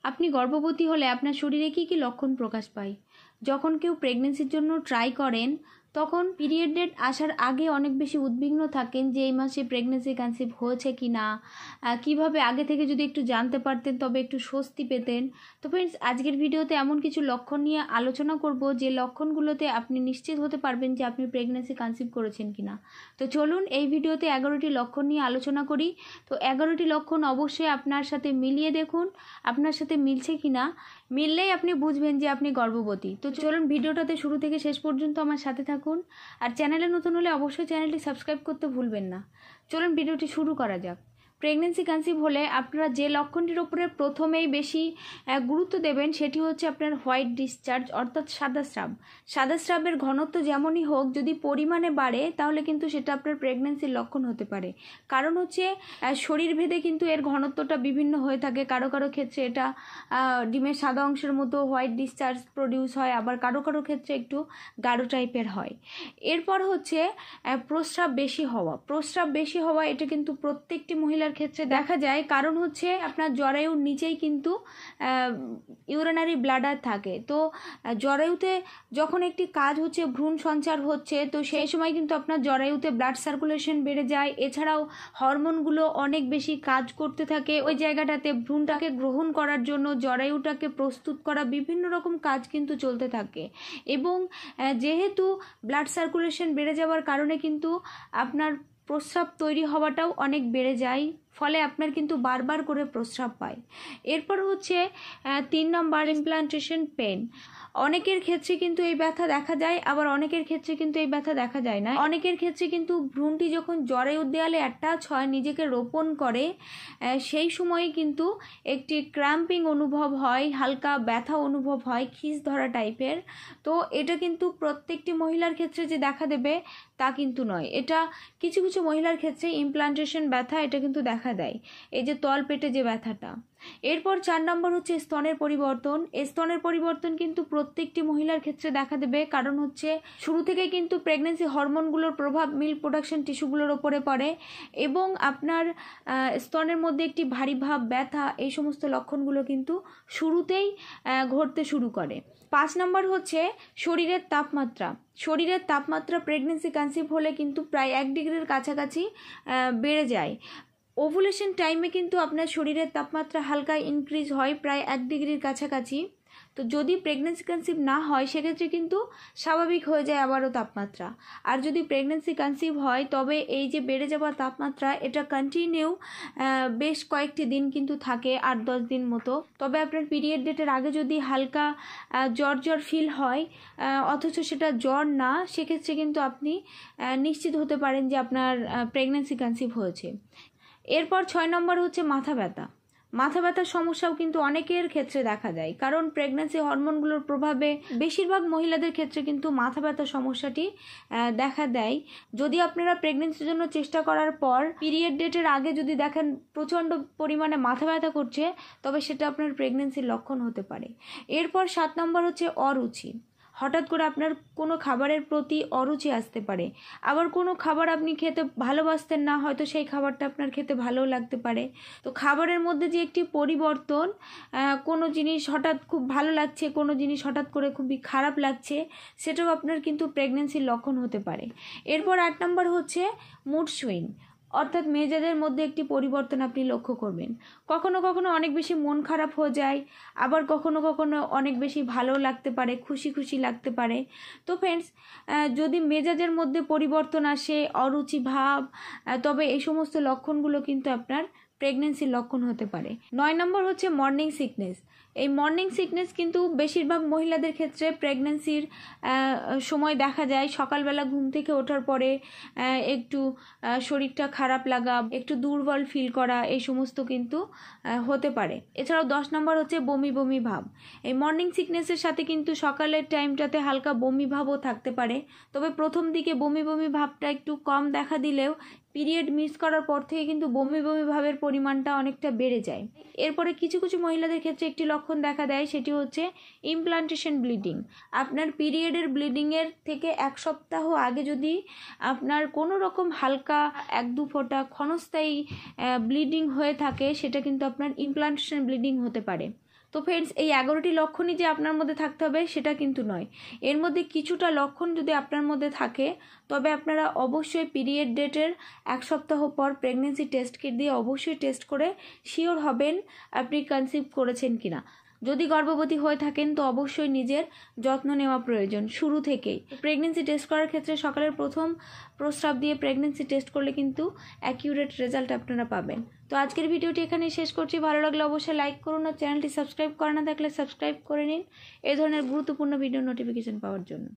আপনি গর্ভবতী হলে আপনার শরীরে কী কী লক্ষণ প্রকাশ পায়? যখন কেউ প্রেগনেন্সির জন্য ট্রাই করেন তখন পিরিয়ড ডেট আসার আগে অনেক বেশি উদ্বিগ্ন থাকেন যে এই মাসে প্রেগনেন্সি কনসিভ হয়েছে কি না, কীভাবে আগে থেকে যদি একটু জানতে পারতেন তবে একটু স্বস্তি পেতেন। তো ফ্রেন্ডস, আজকের ভিডিওতে এমন কিছু লক্ষণ নিয়ে আলোচনা করব যে লক্ষণগুলোতে আপনি নিশ্চিত হতে পারবেন যে আপনি প্রেগনেন্সি কনসিভ করেছেন কিনা। তো চলুন এই ভিডিওতে 11টি লক্ষণ নিয়ে আলোচনা করি। তো 11টি লক্ষণ অবশ্যই আপনার সাথে মিলিয়ে দেখুন আপনার সাথে মিলছে কিনা। মিললেই আপনি বুঝবেন যে আপনি গর্ভবতী। তো চলুন ভিডিওটাতে শুরু থেকে শেষ পর্যন্ত আমার সাথে থাকুন। আর চ্যানেলে নতুন হলে অবশ্যই চ্যানেলটি সাবস্ক্রাইব করতে ভুলবেন না। চলুন ভিডিওটি শুরু করা যাক। প্রেগনেন্সি কনসিভ হলে আপনারা যে লক্ষণটির উপরে প্রথমেই বেশি গুরুত্ব দেবেন সেটি হচ্ছে আপনার হোয়াইট ডিসচার্জ অর্থাৎ সাদা স্রাব। সাদা স্রাবের ঘনত্ব যেমনই হোক, যদি পরিমাণে বাড়ে তাহলে কিন্তু সেটা আপনার প্রেগনেন্সির লক্ষণ হতে পারে। কারণ হচ্ছে শরীর ভেদে কিন্তু এর ঘনত্বটা বিভিন্ন হয়ে থাকে। কারো কারো ক্ষেত্রে এটা ডিমের সাদা অংশের মতো হোয়াইট ডিসচার্জ প্রডিউস হয়, আবার কারো কারো ক্ষেত্রে একটু গাঢ় টাইপের হয়। এরপর হচ্ছে প্রস্রাব বেশি হওয়া। প্রস্রাব বেশি হওয়া এটা কিন্তু প্রত্যেকটি মহিলার ক্ষেত্রে দেখা যায়। কারণ হচ্ছে আপনার জরায়ুর নিচেই কিন্তু ইউরিনারি ব্লাডার থাকে। তো জরায়ুতে যখন একটি কাজ হচ্ছে ভ্রূণ সঞ্চার হচ্ছে, তো সেই সময় কিন্তু আপনার জরায়ুতে ব্লাড সার্কুলেশন বেড়ে যায়। এছাড়াও হরমোনগুলো অনেক বেশি কাজ করতে থাকে ওই জায়গাটাতে। ভ্রূণটাকে গ্রহণ করার জন্য জরায়ুটাকে প্রস্তুত করা বিভিন্ন রকম কাজ কিন্তু চলতে থাকে। এবং যেহেতু ব্লাড সার্কুলেশন বেড়ে যাওয়ার কারণে কিন্তু আপনার প্রস্রাব তৈরি হওয়াটাও অনেক বেড়ে যায়, ফলে আপনার কিন্তু বারবার করে প্রস্রাব পায়। এরপর হচ্ছে 3 নম্বর ইমপ্লান্টেশন পেন। অনেকের ক্ষেত্রে কিন্তু এই ব্যথা দেখা যায়, আবার অনেকের ক্ষেত্রে কিন্তু এই ব্যথা দেখা যায় না। অনেকের ক্ষেত্রে কিন্তু ভ্রূণটি যখন জরায়ুর দেয়ালে অ্যাটাচ হয়, নিজেকে রোপণ করে, সেই সময় কিন্তু একটি ক্র্যাম্পিং অনুভব হয়, হালকা ব্যথা অনুভব হয়, খিস ধরা টাইপের। তো এটা কিন্তু প্রত্যেকটি মহিলার ক্ষেত্রে যে দেখা দেবে তা কিন্তু নয়। এটা কিছু কিছু মহিলার ক্ষেত্রে ইমপ্লান্টেশন ব্যথা এটা কিন্তু দেখা দেয়, এই যে তল পেটে যে ব্যথাটা। এরপর 4 নম্বর হচ্ছে স্তনের পরিবর্তন। এই স্তনের পরিবর্তন কিন্তু প্রত্যেকটি মহিলার ক্ষেত্রে দেখা দেবে। কারণ হচ্ছে শুরু থেকে কিন্তু প্রেগনেন্সি হরমোনগুলোর প্রভাব মিল্ক প্রোডাকশন টিস্যুগুলোর ওপরে পড়ে এবং আপনার স্তনের মধ্যে একটি ভারী ভাব, ব্যথা, এই সমস্ত লক্ষণগুলো কিন্তু শুরুতেই ঘটতে শুরু করে। 5 নম্বর হচ্ছে শরীরের তাপমাত্রা। শরীরের তাপমাত্রা প্রেগনেন্সি কনসিভ হলে কিন্তু প্রায় 1 ডিগ্রির কাছাকাছি বেড়ে যায়। ওভুলেশন টাইমে কিন্তু আপনার শরীরের তাপমাত্রা হালকা ইনক্রিজ হয় প্রায় 1 ডিগ্রির কাছাকাছি। তো যদি প্রেগনেন্সি কনসিভ না হয় সেক্ষেত্রে কিন্তু স্বাভাবিক হয়ে যায় আবারও তাপমাত্রা। আর যদি প্রেগনেন্সি কনসিভ হয় তবে এই যে বেড়ে যাওয়া তাপমাত্রা এটা কন্টিনিউ বেশ কয়েকটি দিন কিন্তু থাকে, 8-10 দিন মতো। তবে আপনার পিরিয়ড ডেটের আগে যদি হালকা জ্বর জ্বর ফিল হয় অথচ সেটা জ্বর না, সেক্ষেত্রে কিন্তু আপনি নিশ্চিত হতে পারেন যে আপনার প্রেগনেন্সি কনসিভ হয়েছে। এরপর 6 নম্বর হচ্ছে মাথা ব্যথা। মাথা ব্যথার সমস্যাও কিন্তু অনেকের ক্ষেত্রে দেখা যায়। কারণ প্রেগনেন্সি হরমোনগুলোর প্রভাবে বেশিরভাগ মহিলাদের ক্ষেত্রে কিন্তু মাথা ব্যথার সমস্যাটি দেখা দেয়। যদি আপনারা প্রেগনেন্সির জন্য চেষ্টা করার পর পিরিয়ড ডেটের আগে যদি দেখেন প্রচণ্ড পরিমাণে মাথা ব্যথা করছে, তবে সেটা আপনার প্রেগনেন্সির লক্ষণ হতে পারে। এরপর 7 নম্বর হচ্ছে অরুচি। হঠাৎ করে আপনার কোনো খাবারের প্রতি অরুচি আসতে পারে। আবার কোনো খাবার আপনি খেতে ভালোবাসতেন না, হয়তো সেই খাবারটা আপনার খেতে ভালোও লাগতে পারে। তো খাবারের মধ্যে যে একটি পরিবর্তন, কোনো জিনিস হঠাৎ খুব ভালো লাগছে, কোনো জিনিস হঠাৎ করে খুবই খারাপ লাগছে, সেটাও আপনার কিন্তু প্রেগনেন্সির লক্ষণ হতে পারে। এরপর 8 নম্বর হচ্ছে মুড সুইং, অর্থাৎ মেজাজের মধ্যে একটি পরিবর্তন আপনি লক্ষ্য করবেন। কখনো কখনো অনেক বেশি মন খারাপ হয়ে যায়, আবার কখনো কখনো অনেক বেশি ভালো লাগতে পারে, খুশি খুশি লাগতে পারে। তো ফ্রেন্ডস, যদি মেজাজের মধ্যে পরিবর্তন আসে, অরুচি ভাব, তবে এই সমস্ত লক্ষণগুলো কিন্তু আপনার প্রেগনেন্সির লক্ষণ হতে পারে। 9 নম্বর হচ্ছে মর্নিং সিকনেস। এই মর্নিং সিকনেস কিন্তু বেশিরভাগ মহিলাদের ক্ষেত্রে প্রেগনেন্সির সময় দেখা যায়। সকালবেলা ঘুম থেকে ওঠার পরে একটু শরীরটা খারাপ লাগা, একটু দুর্বল ফিল করা, এই সমস্ত কিন্তু হতে পারে। এছাড়াও 10 নম্বর হচ্ছে বমি বমি ভাব। এই মর্নিং সিকনেসের সাথে কিন্তু সকালের টাইমটাতে হালকা বমি ভাবও থাকতে পারে। তবে প্রথম দিকে বমি বমি ভাবটা একটু কম দেখা দিলেও পিরিয়ড মিস করার পর থেকে কিন্তু বমি বমি ভাবের পরিমাণটা অনেকটা বেড়ে যায়। এরপরে কিছু কিছু মহিলাদের ক্ষেত্রে একটি লক্ষণ দেখা দেয়, সেটি হচ্ছে ইমপ্লান্টেশন ব্লিডিং। আপনার পিরিয়ডের ব্লিডিংয়ের থেকে 1 সপ্তাহ আগে যদি আপনার কোনো রকম হালকা 1-2 ফোঁটা ক্ষণস্থায়ী ব্লিডিং হয়ে থাকে, সেটা কিন্তু আপনার ইমপ্লান্টেশন ব্লিডিং হতে পারে। তো ফ্রেন্ডস, এই 11টি লক্ষণই যে আপনার মধ্যে থাকতে হবে সেটা কিন্তু নয়। এর মধ্যে কিছুটা লক্ষণ যদি আপনার মধ্যে থাকে তবে আপনারা অবশ্যই পিরিয়ড ডেটের 1 সপ্তাহ পর প্রেগনেন্সি টেস্ট কিট দিয়ে অবশ্যই টেস্ট করে শিওর হবেন আপনি কনসিভ করেছেন কিনা। যদি গর্ভবতী হয়ে থাকেন তো অবশ্যই নিজের যত্ন নেওয়া প্রয়োজন শুরু থেকেই। প্রেগনেন্সি টেস্ট করার ক্ষেত্রে সকালের প্রথম প্রস্রাব দিয়ে প্রেগনেন্সি টেস্ট করলে কিন্তু অ্যাকিউরেট রেজাল্ট আপনারা পাবেন। তো আজকের ভিডিওটি এখানেই শেষ করছি। ভালো লাগলে অবশ্যই লাইক করুন আর চ্যানেলটি সাবস্ক্রাইব করা না থাকলে সাবস্ক্রাইব করে নিন এই ধরনের গুরুত্বপূর্ণ ভিডিও নোটিফিকেশন পাওয়ার জন্য।